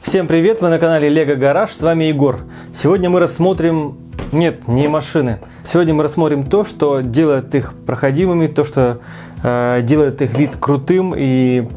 Всем привет, вы на канале Lego Garage, с вами Егор. Сегодня мы рассмотрим, нет, не машины. Сегодня мы рассмотрим то, что делает их проходимыми, то, что делает их вид крутым и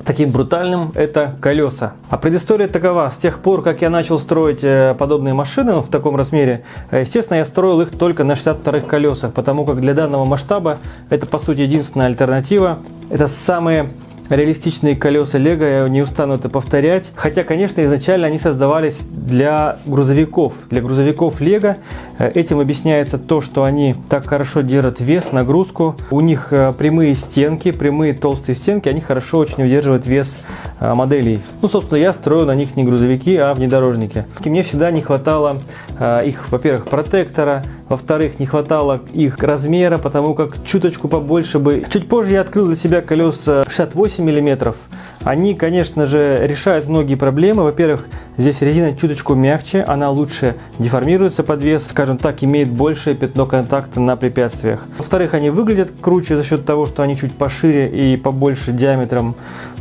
таким брутальным, это колеса. А предыстория такова: с тех пор, как я начал строить подобные машины в таком размере, естественно, я строил их только на 62-х колесах, потому как для данного масштаба это, по сути, единственная альтернатива. Это самые реалистичные колеса Lego, я не устану это повторять. Хотя, конечно, изначально они создавались для грузовиков. Для грузовиков Lego. Этим объясняется то, что они так хорошо держат вес, нагрузку. У них прямые стенки, прямые толстые стенки, они хорошо очень удерживают вес моделей. Ну, собственно, я строю на них не грузовики, а внедорожники. И мне всегда не хватало их, во-первых, протектора, во-вторых, не хватало их размера, потому как чуточку побольше бы. Чуть позже я открыл для себя колеса 68 мм. Они, конечно же, решают многие проблемы. Во-первых, здесь резина чуточку мягче, она лучше деформируется под вес, скажем так, имеет большее пятно контакта на препятствиях. Во-вторых, они выглядят круче за счет того, что они чуть пошире и побольше диаметром.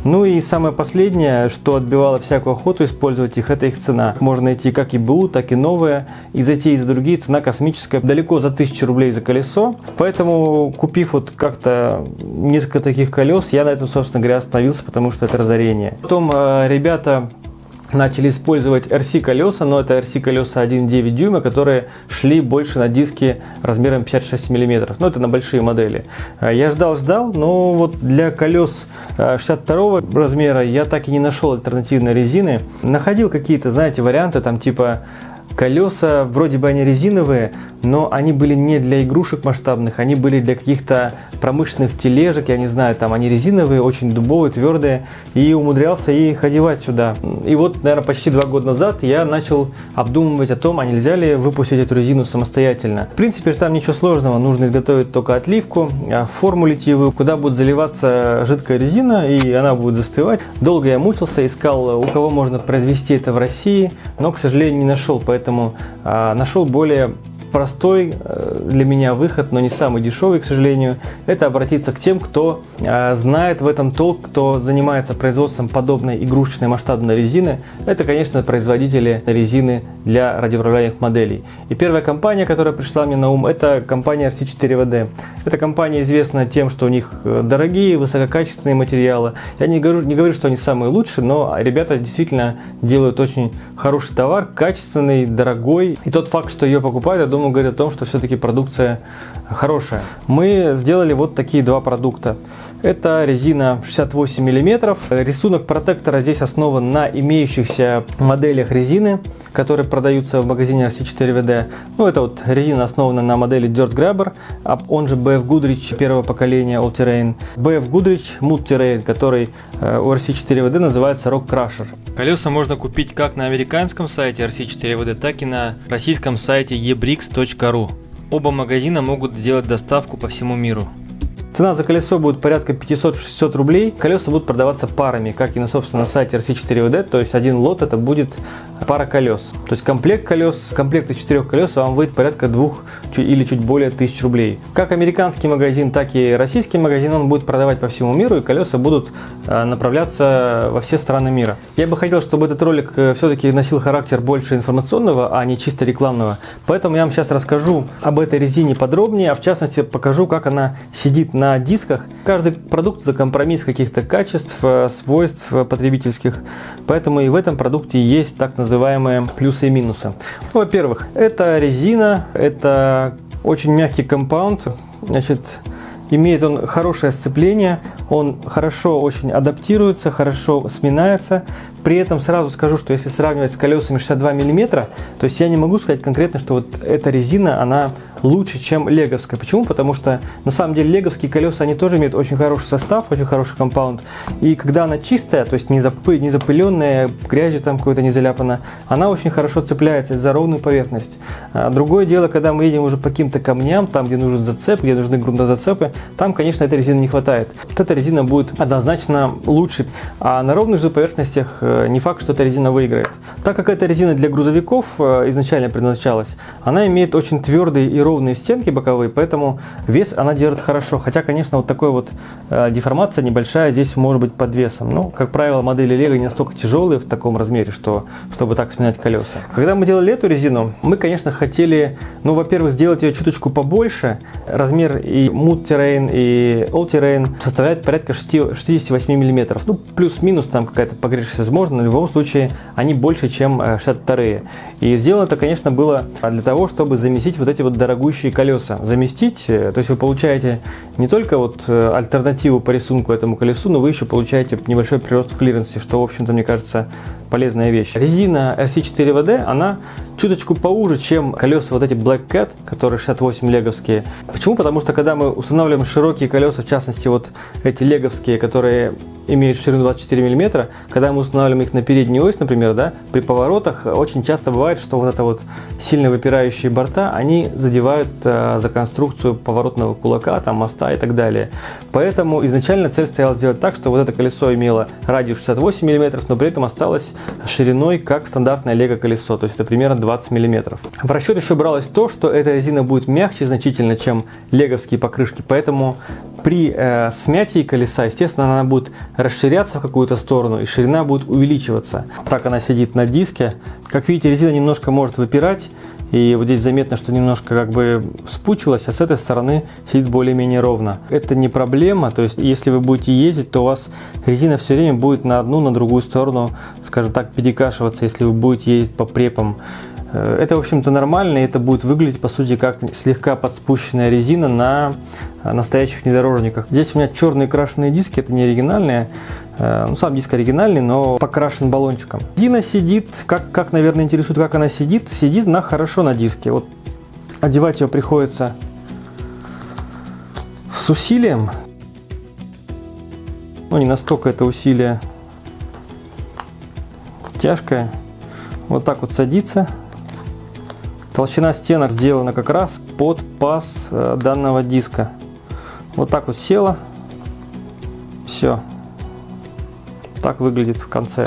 Ну и самое последнее, что отбивало всякую охоту использовать их, это их цена. Можно найти как и БУ, так и новые. И за те, и за другие цена космическая, далеко за 1000 рублей за колесо. Поэтому, купив вот как-то несколько таких колес, я на этом, собственно говоря, остановился, потому что это разорение. Потом ребята начали использовать RC колеса, но это RC колеса 1,9 дюйма, которые шли больше на диски размером 56 мм. Но это на большие модели. Я ждал, но вот для колес 62 размера я так и не нашел альтернативной резины. Находил какие-то, знаете, варианты, там типа колеса, вроде бы они резиновые, но они были не для игрушек масштабных, они были для каких-то промышленных тележек, я не знаю, там они резиновые, очень дубовые, твердые, и умудрялся их одевать сюда. И вот, наверное, почти 2 года назад я начал обдумывать о том, а нельзя ли выпустить эту резину самостоятельно. В принципе, там ничего сложного, нужно изготовить только отливку, форму литьевую, куда будет заливаться жидкая резина, и она будет застывать. Долго я мучился, искал, у кого можно произвести это в России, но, к сожалению, не нашел, поэтому нашел более простой для меня выход, но не самый дешевый, к сожалению. Это обратиться к тем, кто знает в этом толк, кто занимается производством подобной игрушечной масштабной резины. Это, конечно, производители резины для радиоуправляемых моделей. И первая компания, которая пришла мне на ум, это компания RC4WD. Эта компания известна тем, что у них дорогие, высококачественные материалы. Я не говорю, что они самые лучшие, но ребята действительно делают очень хороший товар, качественный, дорогой. И тот факт, что ее покупают, я думаю, говорит о том, что все-таки продукция хорошая. Мы сделали вот такие два продукта. Это резина 68 мм. Рисунок протектора здесь основан на имеющихся моделях резины, которые продаются в магазине RC4WD. Ну, это вот резина основана на модели Dirt Grabber, он же BF Goodrich первого поколения All Terrain. BF Goodrich Mud Terrain, который у RC4WD называется Rock Crusher. Колеса можно купить как на американском сайте RC4WD, так и на российском сайте ebrix.ru. Оба магазина могут сделать доставку по всему миру. Цена за колесо будет порядка 500-600 рублей. Колеса будут продаваться парами, как и на, собственно, сайте RC4WD. То есть один лот это будет пара колес. То есть комплект колес, комплект из 4 колес вам выйдет порядка 2 или чуть более 1000 рублей. Как американский магазин, так и российский магазин, он будет продавать по всему миру, и колеса будут направляться во все страны мира. Я бы хотел, чтобы этот ролик все-таки носил характер больше информационного, а не чисто рекламного. Поэтому я вам сейчас расскажу об этой резине подробнее, а в частности покажу, как она сидит на дисках. Каждый продукт это компромисс каких-то качеств, свойств потребительских, поэтому и в этом продукте есть так называемые плюсы и минусы. Ну, во-первых, это резина, это очень мягкий компаунд, значит, имеет он хорошее сцепление, он хорошо очень адаптируется, хорошо сминается. При этом сразу скажу, что если сравнивать с колесами 62 мм, то есть я не могу сказать конкретно, что вот эта резина, она лучше, чем леговская. Почему? Потому что на самом деле леговские колеса, они тоже имеют очень хороший состав, очень хороший компаунд. И когда она чистая, то есть не запыленная, грязью там какой-то не заляпана, она очень хорошо цепляется за ровную поверхность. Другое дело, когда мы едем уже по каким-то камням, там, где нужен зацеп, где нужны грунтозацепы, там, конечно, этой резины не хватает. Вот эта резина будет однозначно лучше. А на ровных же поверхностях не факт, что эта резина выиграет. Так как эта резина для грузовиков изначально предназначалась, она имеет очень твердые и ровные стенки боковые, поэтому вес она держит хорошо. Хотя, конечно, вот такой вот деформация небольшая здесь может быть под весом. Но, как правило, модели Lego не настолько тяжелые в таком размере, чтобы так сминать колеса. Когда мы делали эту резину, мы, конечно, хотели, ну, во-первых, сделать ее чуточку побольше. Размер и Mud Terrain, и All Terrain составляет порядка 68 мм. Ну, плюс-минус там какая-то погрешность возможна, но в любом случае они больше, чем 62-е. И сделано это, конечно, было для того, чтобы заместить вот эти вот дорогущие колеса. Заместить, то есть вы получаете не только вот альтернативу по рисунку этому колесу, но вы еще получаете небольшой прирост в клиренсе, что, в общем-то, мне кажется, полезная вещь. Резина RC4WD, она чуточку поуже, чем колеса вот эти Black Cat, которые 68 леговские. Почему? Потому что когда мы устанавливаем широкие колеса, в частности вот эти леговские, которые имеют ширину 24 мм, когда мы устанавливаем их на переднюю ось, например, да, при поворотах очень часто бывает, что вот это вот сильно выпирающие борта, они задевают за конструкцию поворотного кулака, там, моста и так далее. Поэтому изначально цель стояла сделать так, что вот это колесо имело радиус 68 мм, но при этом осталось шириной как стандартное лего колесо, то есть это примерно 20 мм. В расчет еще бралось то, что эта резина будет мягче значительно, чем леговские покрышки, поэтому при смятии колеса, естественно, она будет расширяться в какую-то сторону и ширина будет увеличиваться. Так она сидит на диске. Как видите, резина немножко может выпирать, и вот здесь заметно, что немножко как бы вспучилась, а с этой стороны сидит более-менее ровно. Это не проблема, то есть если вы будете ездить, то у вас резина все время будет на одну, на другую сторону, скажем так, перекашиваться, если вы будете ездить по препам. Это, в общем-то, нормально, и это будет выглядеть, по сути, как слегка подспущенная резина на настоящих внедорожниках. Здесь у меня черные крашеные диски, это не оригинальные. Ну, сам диск оригинальный, но покрашен баллончиком. Резина сидит, как, наверное, интересует, как она сидит. Сидит она хорошо на диске. Вот одевать ее приходится с усилием. Ну, не настолько это усилие тяжкое. Вот так вот садится. Толщина стенок сделана как раз под паз данного диска. Вот так вот села. Все. Так выглядит в конце.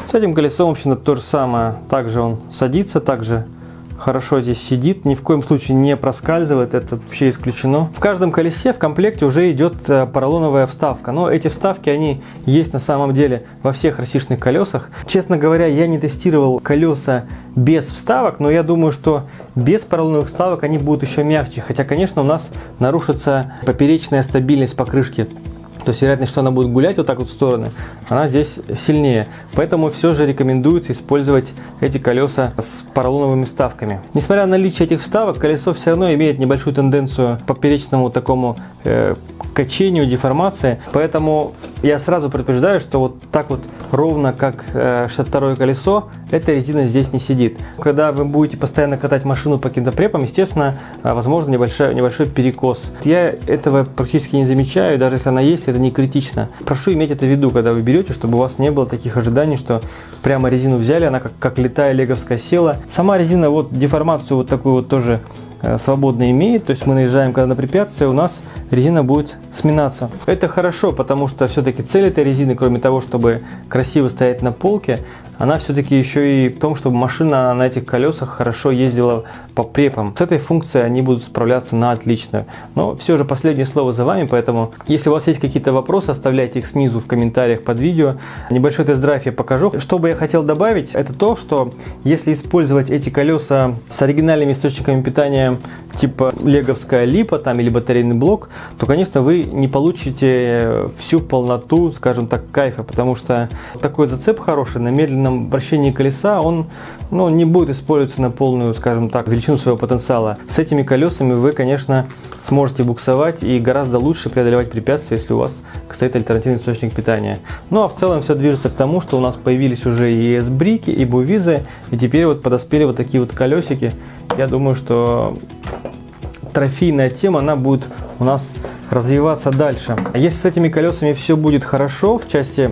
С этим колесом, в общем-то, то же самое. Также он садится, также хорошо здесь сидит, ни в коем случае не проскальзывает, это вообще исключено. В каждом колесе в комплекте уже идет поролоновая вставка, но эти вставки, они есть на самом деле во всех RC-шных колесах. Честно говоря, я не тестировал колеса без вставок, но я думаю, что без поролоновых вставок они будут еще мягче, хотя, конечно, у нас нарушится поперечная стабильность покрышки. То есть вероятность, что она будет гулять вот так вот в стороны, она здесь сильнее. Поэтому все же рекомендуется использовать эти колеса с поролоновыми вставками. Несмотря на наличие этих вставок, колесо все равно имеет небольшую тенденцию к поперечному такому качению, деформации. Поэтому я сразу предупреждаю, что вот так вот ровно, как 62-е колесо, эта резина здесь не сидит. Когда вы будете постоянно катать машину по каким-то препам, естественно, возможно небольшой перекос. Я этого практически не замечаю, даже если она есть, это не критично. Прошу иметь это в виду, когда вы берете, чтобы у вас не было таких ожиданий, что прямо резину взяли, она как летая леговская села. Сама резина вот деформацию вот такую вот тоже свободно имеет, то есть мы наезжаем когда на препятствие, у нас резина будет сминаться. Это хорошо, потому что все-таки цель этой резины, кроме того, чтобы красиво стоять на полке, она все-таки еще и в том, чтобы машина на этих колесах хорошо ездила по препам. С этой функцией они будут справляться на отлично. Но все же последнее слово за вами, поэтому если у вас есть какие-то вопросы, оставляйте их снизу в комментариях под видео. Небольшой тест-драйв я покажу. Что бы я хотел добавить, это то, что если использовать эти колеса с оригинальными источниками питания типа леговская липа там, или батарейный блок, то, конечно, вы не получите всю полноту, скажем так, кайфа, потому что такой зацеп хороший на медленном вращении колеса, он не будет использоваться на полную, скажем так, величину своего потенциала. С этими колесами вы, конечно, сможете буксовать и гораздо лучше преодолевать препятствия, если у вас стоит альтернативный источник питания. Ну а в целом все движется к тому, что у нас появились уже и ES-брики, и бувизы, и теперь вот подоспели вот такие вот колесики. Я думаю, что трофейная тема, она будет у нас развиваться дальше. А если с этими колесами все будет хорошо в части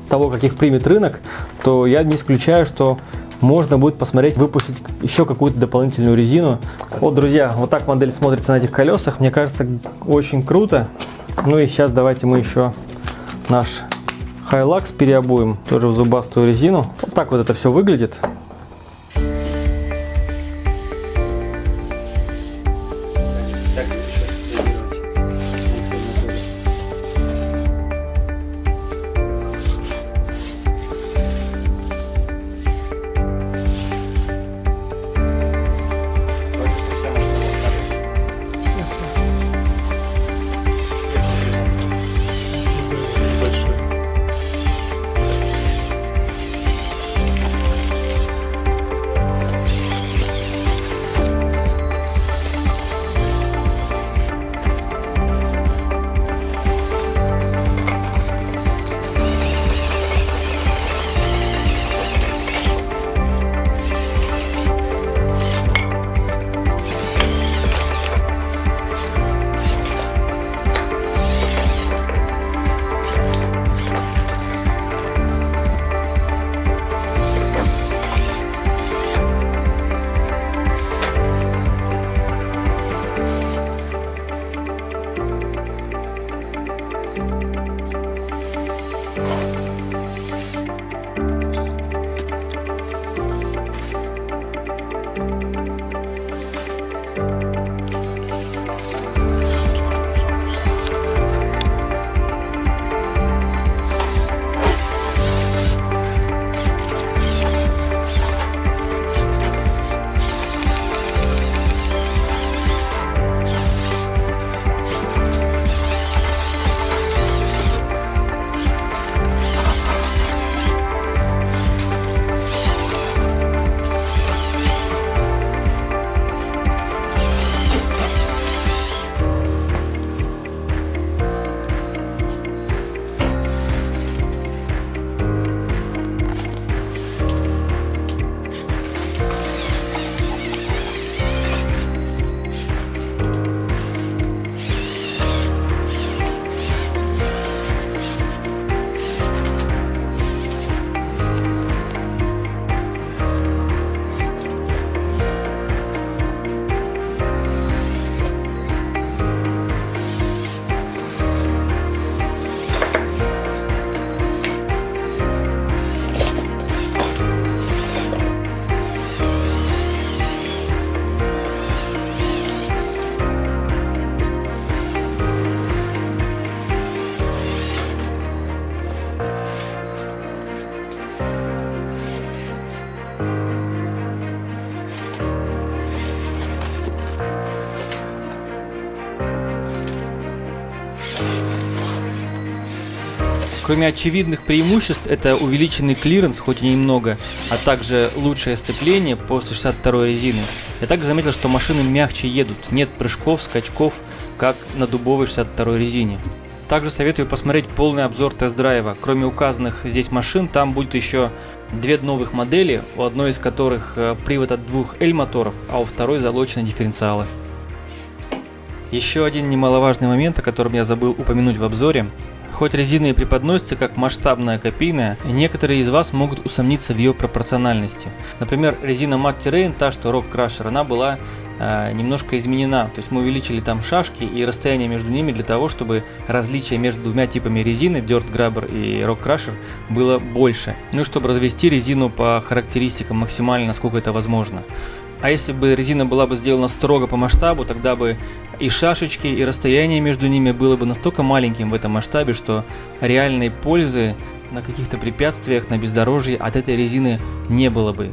того, как их примет рынок, то я не исключаю, что можно будет посмотреть, выпустить еще какую-то дополнительную резину. Вот, друзья, вот так модель смотрится на этих колесах. Мне кажется, очень круто. Ну и сейчас давайте мы еще наш Hilux переобуем тоже в зубастую резину. Вот так вот это все выглядит. Кроме очевидных преимуществ, это увеличенный клиренс, хоть и немного, а также лучшее сцепление после 62-й резины. Я также заметил, что машины мягче едут, нет прыжков, скачков, как на дубовой 62-й резине. Также советую посмотреть полный обзор тест-драйва. Кроме указанных здесь машин, там будет еще две новых модели, у одной из которых привод от двух L-моторов, а у второй залочены дифференциалы. Еще один немаловажный момент, о котором я забыл упомянуть в обзоре. Хоть резина и преподносится как масштабная копийная, некоторые из вас могут усомниться в ее пропорциональности. Например, резина Matte Terrain, та что Rock Crusher, она была немножко изменена. То есть мы увеличили там шашки и расстояние между ними для того, чтобы различие между двумя типами резины, Dirt Grabber и Rock Crusher, было больше. Ну и чтобы развести резину по характеристикам максимально, насколько это возможно. А если бы резина была бы сделана строго по масштабу, тогда бы и шашечки, и расстояние между ними было бы настолько маленьким в этом масштабе, что реальной пользы на каких-то препятствиях, на бездорожье от этой резины не было бы.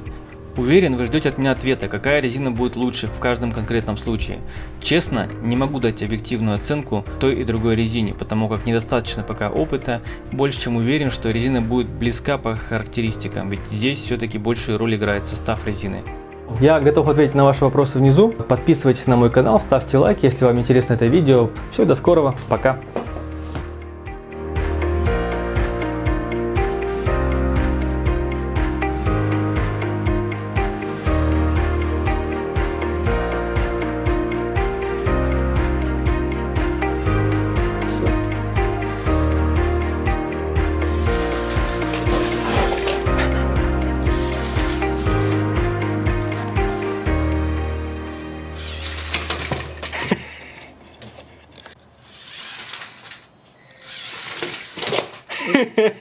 Уверен, вы ждете от меня ответа, какая резина будет лучше в каждом конкретном случае. Честно, не могу дать объективную оценку той и другой резине, потому как недостаточно пока опыта. Больше чем уверен, что резина будет близка по характеристикам, ведь здесь все-таки большую роль играет состав резины. Я готов ответить на ваши вопросы внизу. Подписывайтесь на мой канал, ставьте лайк, если вам интересно это видео. Все, до скорого, пока.